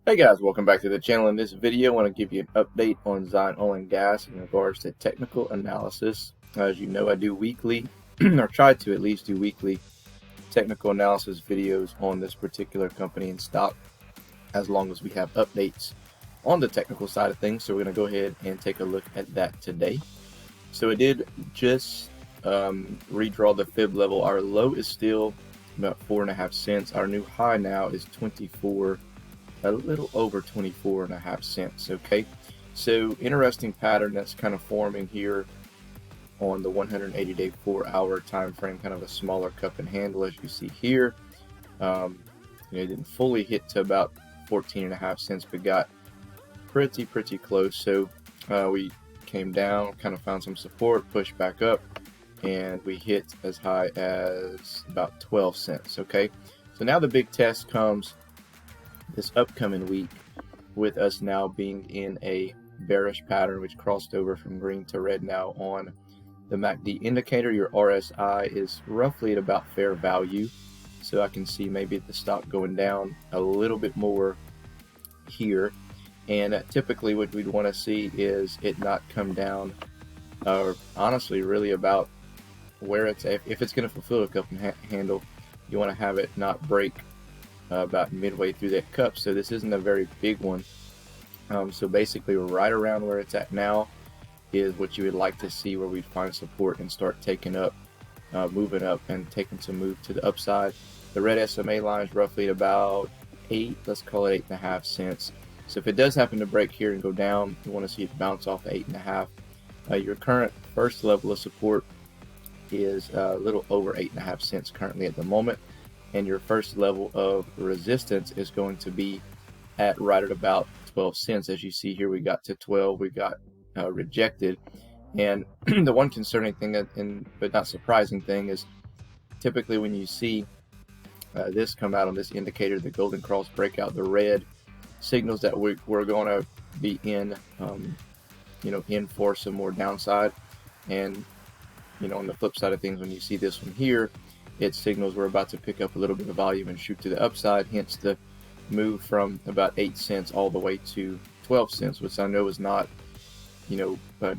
Hey guys, welcome back to the channel. In this video, I want to give you an update on ZNOG in regards to technical analysis. As you know, I do weekly, or try to at least do weekly technical analysis videos on this particular company and stock, as long as we have updates on the technical side of things. So we're going to go ahead and take a look at that today. So it did just redraw the fib level. Our low is still about 4.5 cents. Our new high now is 24, a little over 24.5 cents. Okay, so interesting pattern that's kind of forming here on the 180-day 4-hour time frame, kind of a smaller cup and handle, as you see here. It didn't fully hit to about 14.5 cents, but got pretty close. So we came down, kind of found some support, pushed back up, and we hit as high as about 12 cents. Okay, so now the big test comes this upcoming week, with us now being in a bearish pattern, which crossed over from green to red now on the MACD indicator. Your RSI is roughly at about fair value, so I can see maybe the stock going down a little bit more here. And typically what we'd want to see is it not come down, or honestly really about where it's at. If it's going to fulfill a cup and handle, you want to have it not break about midway through that cup. So this isn't a very big one. So basically right around where it's at now is what you would like to see, where we'd find support and start taking up, moving up and taking some move to the upside. The red SMA line is roughly at about 8, let's call it 8.5 cents. So if it does happen to break here and go down, you want to see it bounce off 8.5. Your current first level of support is a little over 8.5 cents currently at the moment. And your first level of resistance is going to be at right at about 12 cents. As you see here, we got to 12, we got rejected. And the one concerning thing, but not surprising thing, is typically when you see this come out on this indicator, the golden cross breakout, the red signals that we're going to be in, in for some more downside. And on the flip side of things, when you see this one here, it signals we're about to pick up a little bit of volume and shoot to the upside, hence the move from about 8 cents all the way to 12 cents, which I know is not,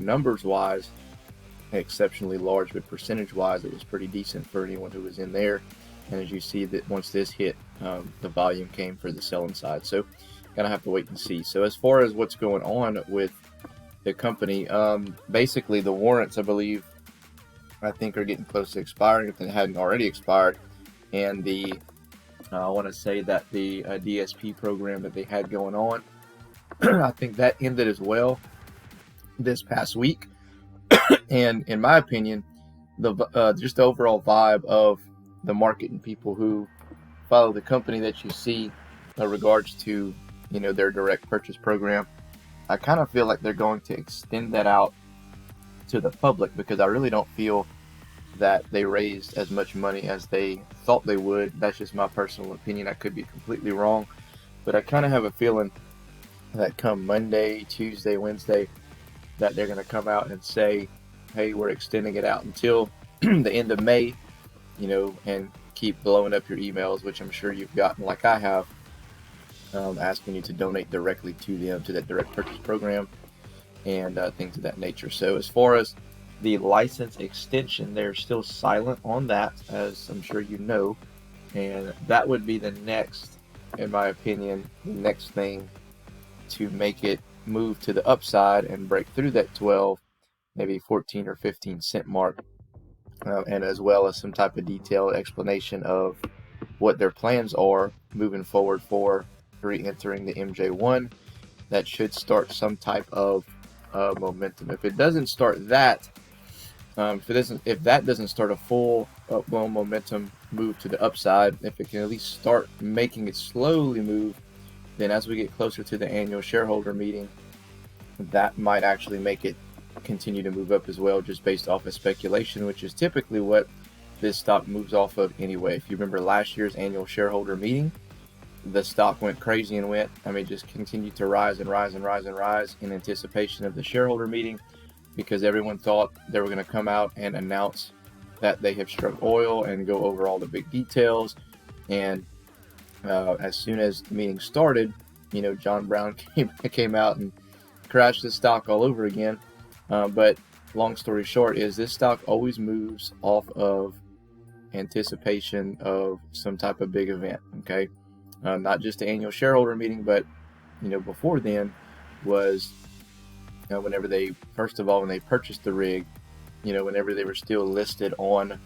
numbers wise exceptionally large, but percentage wise it was pretty decent for anyone who was in there. And as you see, that once this hit, the volume came for the selling side. So gonna have to wait and see. So as far as what's going on with the company, basically the warrants, I think are getting close to expiring, if they hadn't already expired. And I want to say that the DSP program that they had going on, I think that ended as well this past week. And in my opinion, just the overall vibe of the market and people who follow the company that you see in regards to their direct purchase program, I kind of feel like they're going to extend that out to the public, because I really don't feel that they raised as much money as they thought they would. That's just my personal opinion. I could be completely wrong, but I kind of have a feeling that come Monday, Tuesday, Wednesday, that they're going to come out and say, hey, we're extending it out until the end of May, and keep blowing up your emails, which I'm sure you've gotten, like I have, asking you to donate directly to them, to that direct purchase program, and things of that nature. So as far as the license extension, they're still silent on that, as I'm sure you know, and that would be the next, in my opinion, the next thing to make it move to the upside and break through that 12, maybe 14 or 15 cent mark, and as well as some type of detailed explanation of what their plans are moving forward for re-entering the MJ1. That should start some type of momentum. If it doesn't start that, if that doesn't start a full upwell momentum move to the upside, if it can at least start making it slowly move, then as we get closer to the annual shareholder meeting, that might actually make it continue to move up as well, just based off of speculation, which is typically what this stock moves off of anyway. If you remember last year's annual shareholder meeting, the stock went crazy and just continued to rise and rise and rise and rise in anticipation of the shareholder meeting, because everyone thought they were going to come out and announce that they have struck oil and go over all the big details. And as soon as the meeting started, John Brown came out and crashed the stock all over again. But long story short is this stock always moves off of anticipation of some type of big event. Okay, not just the annual shareholder meeting, but before then was whenever they when they purchased the rig, whenever they were still listed on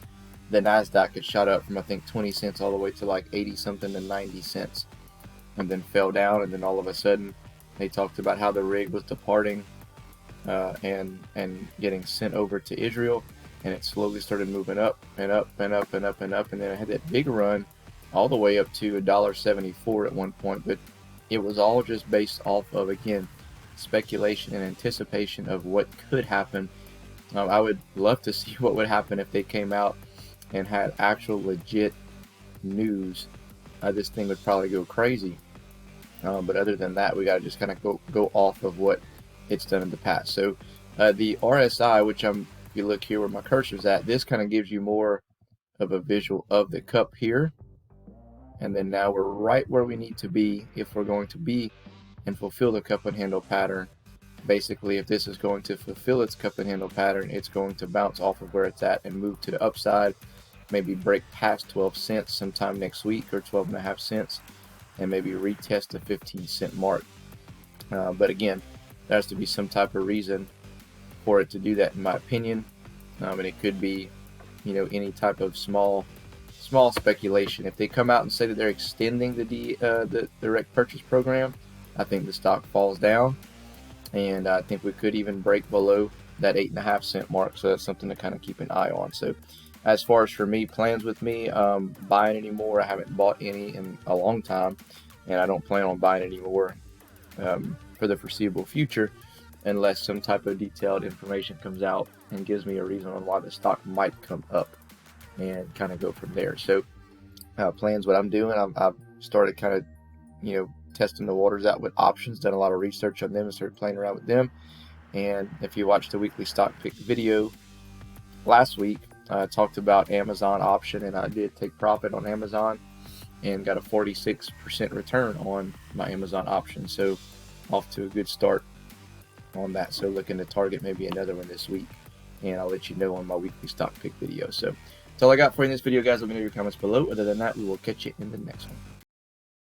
the NASDAQ, it shot up from I think 20 cents all the way to like 80 something to 90 cents, and then fell down, and then all of a sudden they talked about how the rig was departing and getting sent over to Israel, and it slowly started moving up and up and up and up and up, and then it had that big run all the way up to $1.74 at one point. But it was all just based off of, again, speculation and anticipation of what could happen. I would love to see what would happen if they came out and had actual legit news. This thing would probably go crazy. But other than that, we got to just kind of go off of what it's done in the past. So the RSI, which if you look here where my cursor's at, this kind of gives you more of a visual of the cup here. And then now we're right where we need to be if we're going to be and fulfill the cup and handle pattern. Basically, if this is going to fulfill its cup and handle pattern, it's going to bounce off of where it's at and move to the upside, maybe break past 12 cents sometime next week, or 12.5 cents, and maybe retest the 15-cent mark. But again, there has to be some type of reason for it to do that, in my opinion. And it could be, any type of small speculation. If they come out and say that they're extending the direct purchase program, I think the stock falls down, and I think we could even break below that 8.5 cent mark. So that's something to kind of keep an eye on. So as far as for me, plans with me, buying anymore, I haven't bought any in a long time, and I don't plan on buying anymore for the foreseeable future, unless some type of detailed information comes out and gives me a reason on why the stock might come up, and kind of go from there. So plans, what I'm doing, I've started kind of testing the waters out with options, done a lot of research on them and started playing around with them. And if you watched the weekly stock pick video last week, I talked about Amazon option, and I did take profit on Amazon and got a 46% return on my Amazon option. So off to a good start on that. So looking to target maybe another one this week, and I'll let you know on my weekly stock pick video. So that's all I got for you in this video, guys. Let me know your comments below. Other than that, we will catch you in the next one.